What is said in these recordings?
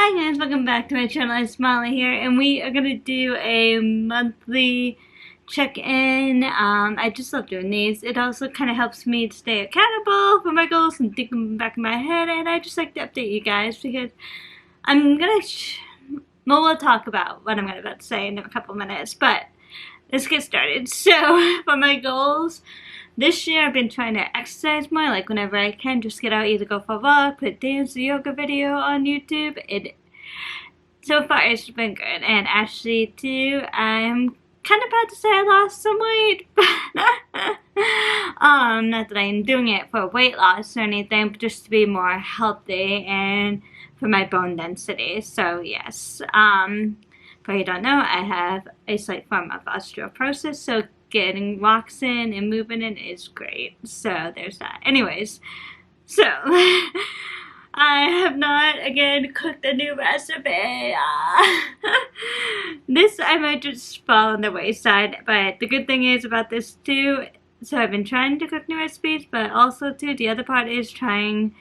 Hi guys, welcome back to my channel. It's Molly here, and we are gonna do a monthly check-in. I just love doing these. It also kind of helps me to stay accountable for my goals and think them back in my head, and I just like to update you guys because I'm gonna we'll talk about what I'm about to say in a couple minutes, but let's get started. So for my goals, this year I've been trying to exercise more, like whenever I can, just get out, either go for a walk, put a dance or yoga video on YouTube. So far it's been good, and actually too, I'm kind of about to say I lost some weight, not that I'm doing it for weight loss or anything, but just to be more healthy and for my bone density. So yes, for you don't know, I have a slight form of osteoporosis, so getting walks in and moving in is great. So there's that. Anyways, so I have not again cooked a new recipe. This I might just fall on the wayside, but the good thing is about this too, so I've been trying to cook new recipes, but also too the other part is trying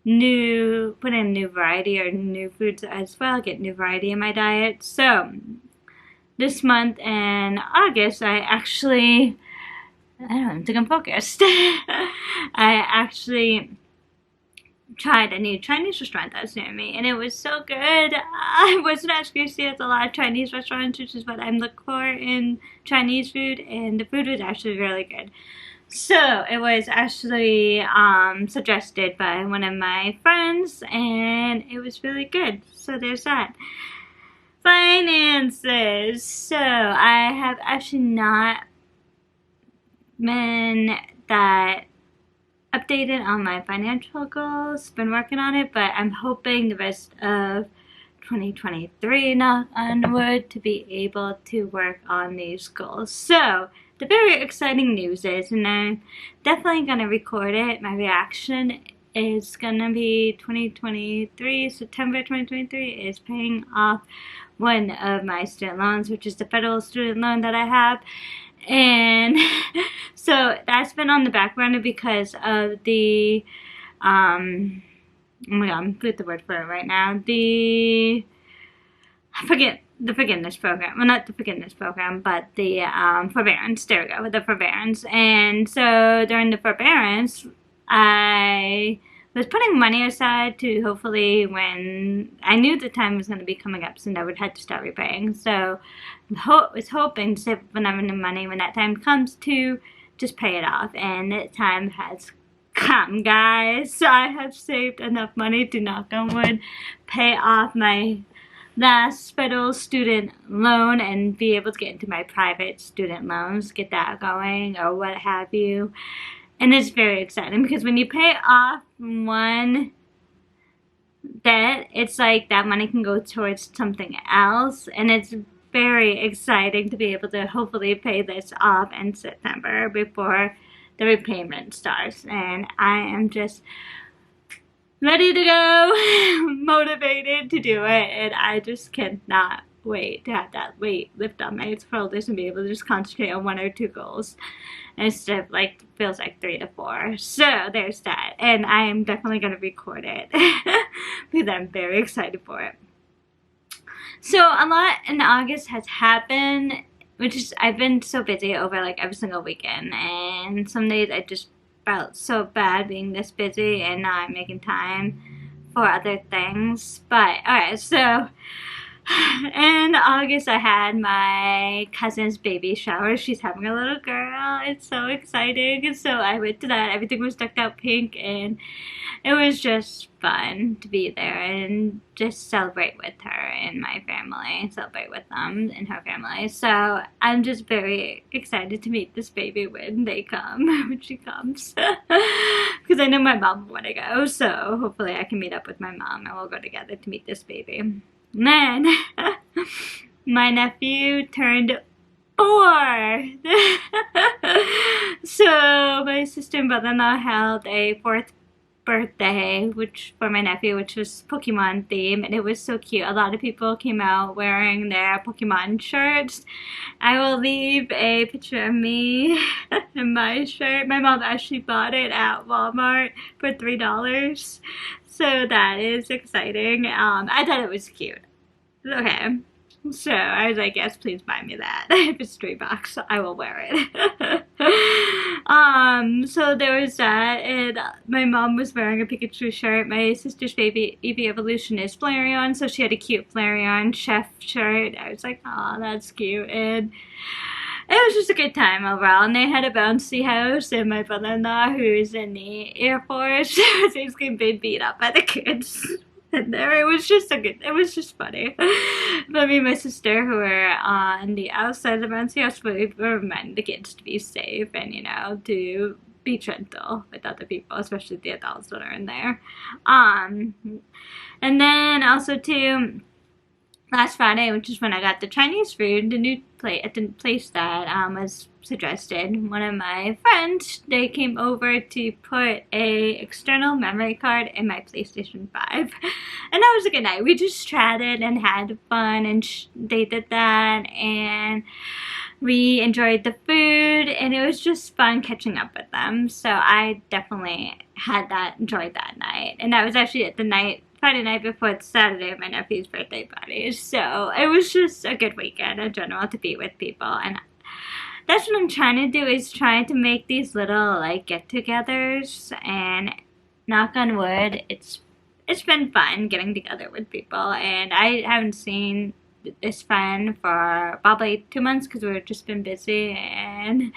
put in new variety or new foods as well, get new variety in my diet. So this month in August, I don't think I'm focused. I actually tried a new Chinese restaurant that's near me, and it was so good. I wasn't actually see a lot of Chinese restaurants, which is what I'm looking for in Chinese food, and the food was actually really good. So it was actually suggested by one of my friends, and it was really good. So there's that. Finances. So I have actually not been that updated on my financial goals. Been working on it, but I'm hoping the rest of 2023, knock on wood, to be able to work on these goals. So the very exciting news is, and I'm definitely going to record it, my reaction is going to be September 2023 is paying off one of my student loans, which is the federal student loan that I have. And so that's been on the back burner because of the, oh my god, I'm put the word for it right now, the forgiveness program. Well, not the forgiveness program, but the forbearance. There we go, the forbearance. And so during the forbearance, I was putting money aside to hopefully, when I knew the time was going to be coming up soon, I would have to start repaying. So I was hoping to save enough money when that time comes to just pay it off. And the time has come, guys. So I have saved enough money to, knock on wood, pay off my last federal student loan and be able to get into my private student loans, get that going or what have you. And it's very exciting because when you pay off one debt, it's like that money can go towards something else, and it's very exciting to be able to hopefully pay this off in September before the repayment starts. And I am just ready to go, motivated to do it, and I just cannot wait to have that weight lift on my shoulders and be able to just concentrate on one or two goals instead of like feels like 3 to 4. So there's that, and I am definitely going to record it because I'm very excited for it. So a lot in August has happened, which is I've been so busy over like every single weekend, and some days I just felt so bad being this busy and not making time for other things. But alright, so in August I had my cousin's baby shower. She's having a little girl. It's so exciting. So I went to that. Everything was decked out pink, and it was just fun to be there and just celebrate with her and my family, celebrate with them and her family. So I'm just very excited to meet this baby when they come, when she comes, because I know my mom will want to go. So hopefully I can meet up with my mom and we'll go together to meet this baby. And then my nephew turned 4. So my sister and brother-in-law held a 4th birthday, which for my nephew, which was Pokemon theme, and it was so cute. A lot of people came out wearing their Pokemon shirts. I will leave a picture of me in my shirt. My mom actually bought it at Walmart for $3. So that is exciting. I thought it was cute. Okay. So I was like, yes, please buy me that. If it's $3, I will wear it. So there was that, and my mom was wearing a Pikachu shirt. My sister's baby Eevee Evolution is Flareon, so she had a cute Flareon chef shirt. I was like, oh, that's cute. And it was just a good time overall. And they had a bouncy house, and my brother-in-law, who's in the Air Force, was basically being beat up by the kids. And there, it was just funny. But me and my sister, who were on the outside of the bouncy house, we remind the kids to be safe and, to be gentle with other people, especially the adults that are in there. And then also too, last Friday, which is when I got the Chinese food, the new plate at the place that was suggested. One of my friends, they came over to put a external memory card in my PlayStation 5, and that was a good night. We just chatted and had fun, and they did that, and we enjoyed the food, and it was just fun catching up with them. So I definitely enjoyed that night, and that was actually at the Friday night before Saturday of my nephew's birthday party. So it was just a good weekend in general to be with people, and that's what I'm trying to do, is trying to make these little get-togethers, and knock on wood, it's been fun getting together with people. And I haven't seen this friend for probably 2 months because we've just been busy and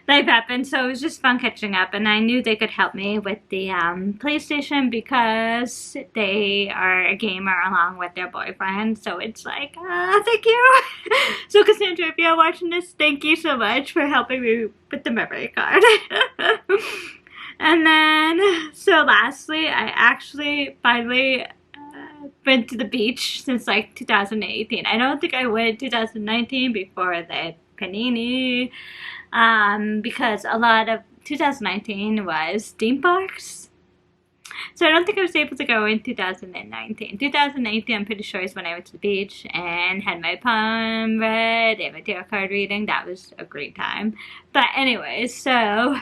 life happened, so it was just fun catching up. And I knew they could help me with the PlayStation because they are a gamer along with their boyfriend, so it's like, thank you. So Cassandra, if you're watching this, thank you so much for helping me with the memory card. And then, so lastly, I actually finally been to the beach since 2018. I don't think I went 2019 before the panini, because a lot of 2019 was theme parks. So I don't think I was able to go in 2019. 2018, I'm pretty sure, is when I went to the beach and had my palm read and my tarot card reading. That was a great time. But anyways, so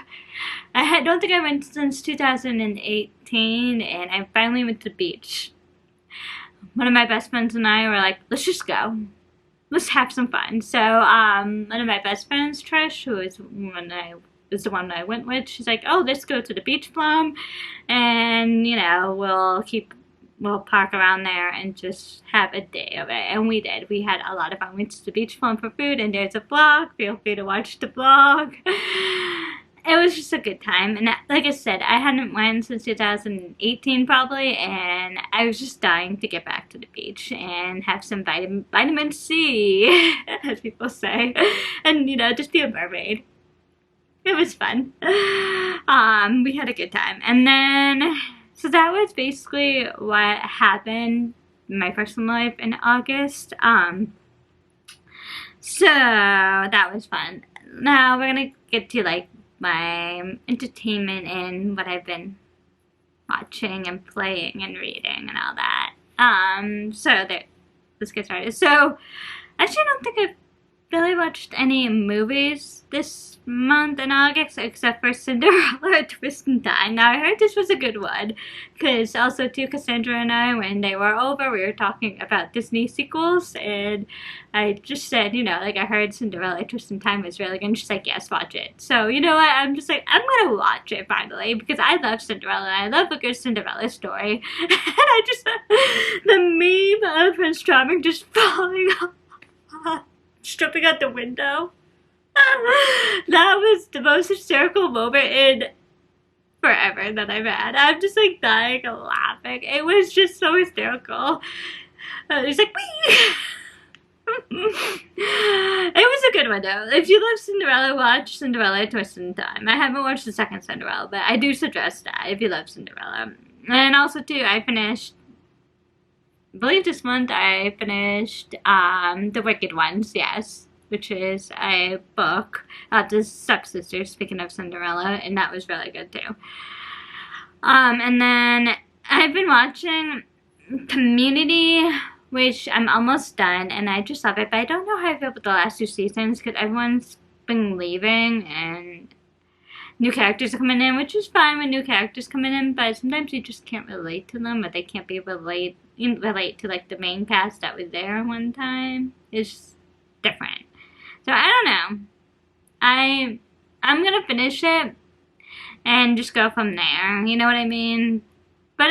I don't think I went since 2018, and I finally went to the beach. One of my best friends and I were like, let's just go. Let's have some fun. So one of my best friends, Trish, who is the one I went with, she's like, oh, let's go to the beach plum, and we'll park around there and just have a day of it. And we did. We had a lot of fun. We went to the beach plum for food, and there's a vlog. Feel free to watch the vlog. It was just a good time, and like I said, I hadn't went since 2018 probably, and I was just dying to get back to the beach and have some vitamin C, as people say, and just be a mermaid. It was fun. We had a good time, and then so that was basically what happened in my personal life in August. So that was fun. Now we're gonna get to my entertainment and what I've been watching and playing and reading and all that. Let's get started. So, actually I don't think I've really watched any movies this month in August except for Cinderella, Twist and Tie. Now I heard this was a good one because also too, Cassandra and I, when they were over, we were talking about Disney sequels, and I just said, I heard Cinderella, Twist and Tie was really good, and she's like, yes, watch it. So you know what, I'm just like, I'm gonna watch it finally because I love Cinderella. I love a good Cinderella story. And I just the meme of Prince Charming just falling off, jumping out the window. That was the most hysterical moment in forever that I've had. I'm just dying laughing. It was just so hysterical. He's like, wee! It was a good one though. If you love Cinderella, watch Cinderella, Twist and Time. I haven't watched the second Cinderella, but I do suggest that if you love Cinderella. And also too, I believe this month I finished The Wicked Ones, yes, which is a book about the stepsisters, speaking of Cinderella, and that was really good too. And then I've been watching Community, which I'm almost done, and I just love it, but I don't know how I feel about the last 2 seasons because everyone's been leaving, and new characters are coming in, which is fine when new characters coming in, but sometimes you just can't relate to them, or they can't be relate to like the main cast that was there one time. It's different. So I don't know. I'm gonna finish it and just go from there. You know what I mean? But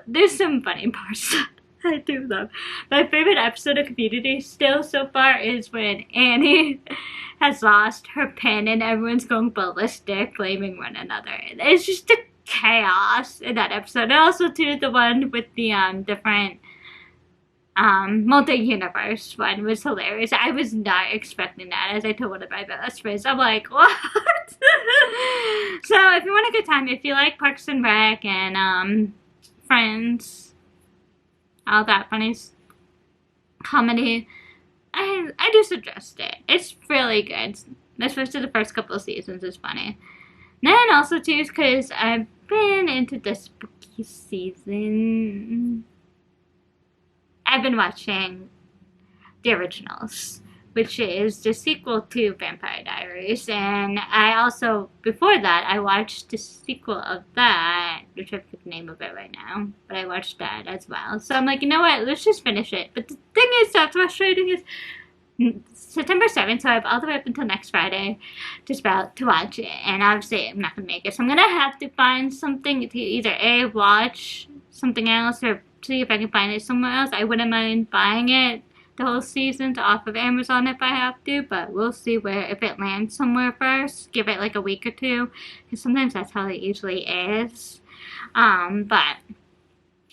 there's some funny parts that I do love. My favorite episode of Community still so far is when Annie has lost her pen and everyone's going ballistic, blaming one another. It's just a chaos in that episode. And also too, the one with the different multi-universe one was hilarious. I was not expecting that, as I told one of my best friends. I'm like, what? So if you want a good time, if you like Parks and Rec and Friends, all that funny comedy, I do suggest it. It's really good, especially the first couple of seasons is funny. And then also too, because I've been into the spooky season, I've been watching the originals, which is the sequel to Vampire Diaries, and I also, before that, I watched the sequel of that, which I forget the name of it right now, but I watched that as well. So I'm like, you know what, let's just finish it. But the thing is, that's frustrating is, September 7th, so I have all the way up until next Friday just about to watch it, and obviously I'm not going to make it, so I'm going to have to find something to either A, watch something else, or see if I can find it somewhere else. I wouldn't mind buying it, the whole seasons, off of Amazon if I have to, but we'll see if it lands somewhere first. Give it like a week or two, because sometimes that's how it usually is. But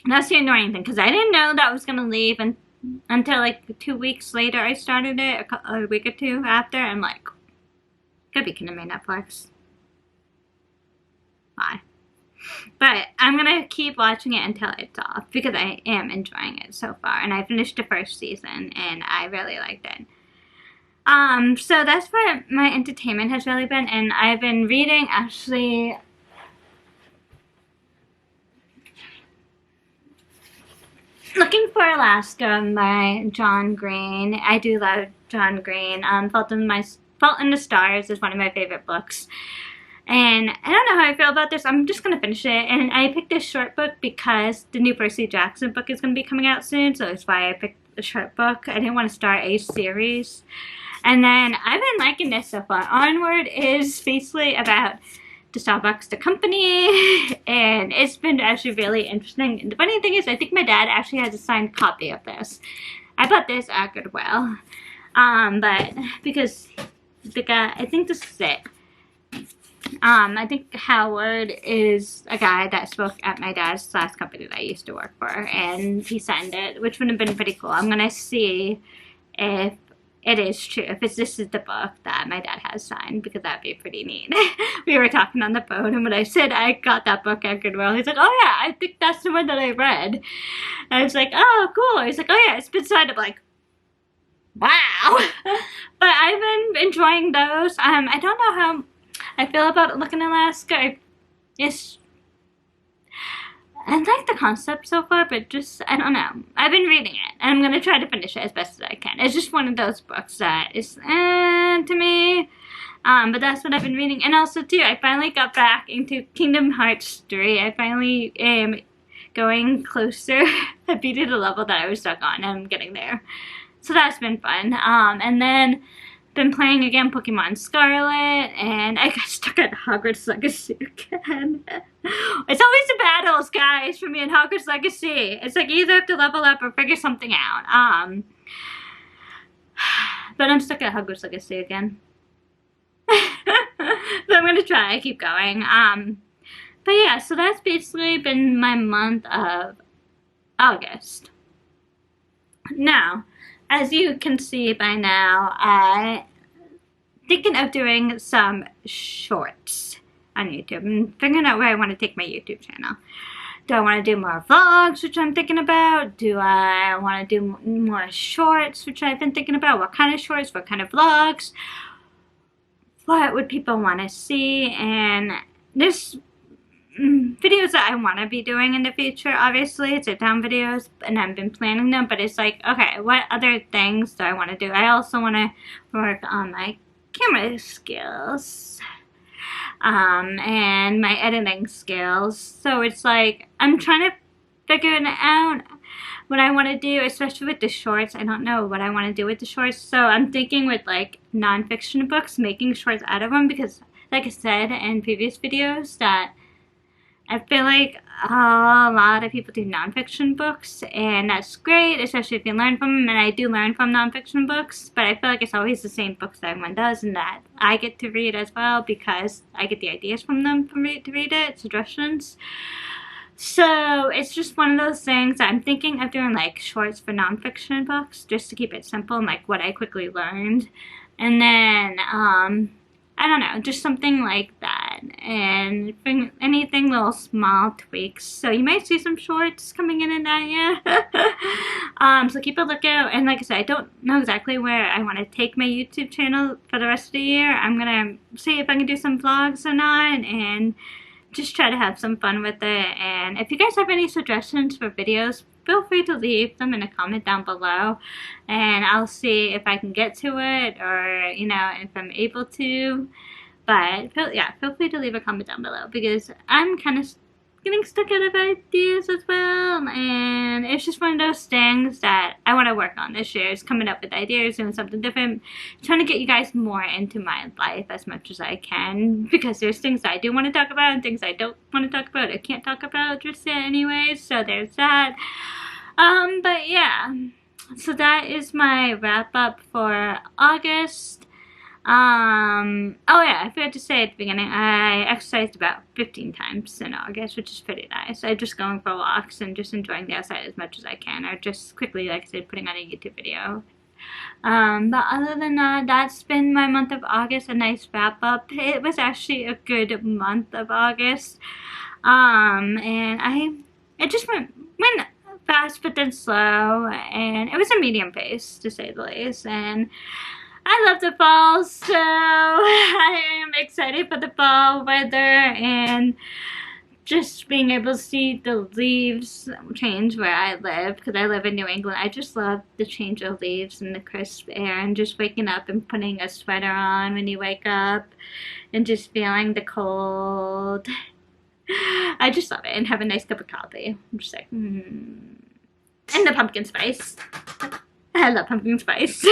that's the annoying thing, because I didn't know that I was going to leave until like 2 weeks later. I started it a week or two after. I'm like, gotta be kidding me, Netflix. Bye. But I'm gonna keep watching it until it's off, because I am enjoying it so far, and I finished the first season and I really liked it. So that's what my entertainment has really been, and I've been reading, actually, Looking for Alaska by John Green. I do love John Green. Fault in the Stars is one of my favorite books. And I don't know how I feel about this. I'm just going to finish it. And I picked this short book because the new Percy Jackson book is going to be coming out soon. So that's why I picked the short book. I didn't want to start a series. And then I've been liking this so far. Onward is basically about the Starbucks, the company. And it's been actually really interesting. And the funny thing is, I think my dad actually has a signed copy of this. I bought this at Goodwill. But because the guy, I think this is it. I think Howard is a guy that spoke at my dad's last company that I used to work for, and he signed it, which would have been pretty cool. I'm gonna see if it is true, if this is the book that my dad has signed, because that'd be pretty neat. We were talking on the phone, and when I said I got that book at Goodwill, he's like, oh yeah, I think that's the one that I read. And I was like, oh cool. He's like, oh yeah, it's been signed. I'm like, wow. But I've been enjoying those. I don't know how I feel about Looking Alaska. I like the concept so far, but just, I don't know. I've been reading it, and I'm going to try to finish it as best as I can. It's just one of those books that is, to me. But that's what I've been reading. And also, too, I finally got back into Kingdom Hearts 3. I finally am going closer. I beat the level that I was stuck on, and I'm getting there. So that's been fun. And then been playing again Pokemon Scarlet, and I got stuck at Hogwarts Legacy again. It's always the battles, guys, for me in Hogwarts Legacy. It's like you either have to level up or figure something out. But I'm stuck at Hogwarts Legacy again. But I'm gonna try, keep going. But yeah, so that's basically been my month of August. Now, as you can see by now, I'm thinking of doing some shorts on YouTube. I'm figuring out where I want to take my YouTube channel. Do I want to do more vlogs, which I'm thinking about? Do I want to do more shorts, which I've been thinking about? What kind of shorts? What kind of vlogs? What would people want to see? And there's videos that I want to be doing in the future, obviously. Sit down videos, and I've been planning them, but it's like, okay, what other things do I want to do? I also want to work on my camera skills. and my editing skills. So it's like I'm trying to figure out what I want to do, especially with the shorts. I don't know what I want to do with the shorts. So I'm thinking with like nonfiction books, making shorts out of them, because like I said in previous videos that I feel like a lot of people do nonfiction books, and that's great, especially if you learn from them, and I do learn from nonfiction books, but I feel like it's always the same books that everyone does, and that I get to read as well because I get the ideas from them to read it, suggestions. So it's just one of those things that I'm thinking of doing, like shorts for nonfiction books, just to keep it simple and like what I quickly learned. And then, I don't know, just something like that, and bring anything, little small tweaks. So you might see some shorts coming in that year. So keep a lookout. And like I said, I don't know exactly where I want to take my YouTube channel for the rest of the year. I'm gonna see if I can do some vlogs or not, and just try to have some fun with it. And if you guys have any suggestions for videos, feel free to leave them in a comment down below, and I'll see if I can get to it, or you know, if I'm able to. But feel free to leave a comment down below, because I'm kind of getting stuck out of ideas as well, and it's just one of those things that I want to work on this year, is coming up with ideas, doing something different, trying to get you guys more into my life as much as I can, because there's things that I do want to talk about and things I don't want to talk about, I can't talk about just yet anyways, so there's that. But yeah, so that is my wrap up for August. Oh yeah, I forgot to say at the beginning, I exercised about 15 times in August, which is pretty nice. I'm just going for walks and just enjoying the outside as much as I can, or just quickly, like I said, putting on a YouTube video. But other than that, that's been my month of August, a nice wrap up. It was actually a good month of August. And it just went fast but then slow, and it was a medium pace, to say the least. And I love the fall, so I am excited for the fall weather and just being able to see the leaves change where I live, because I live in New England. I just love the change of leaves and the crisp air, and just waking up and putting a sweater on when you wake up and just feeling the cold. I just love it, and have a nice cup of coffee. I'm just like, And the pumpkin spice. I love pumpkin spice.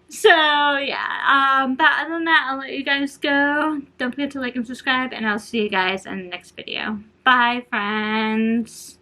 So yeah, but other than that, I'll let you guys go. Don't forget to like and subscribe, and I'll see you guys in the next video. Bye, friends.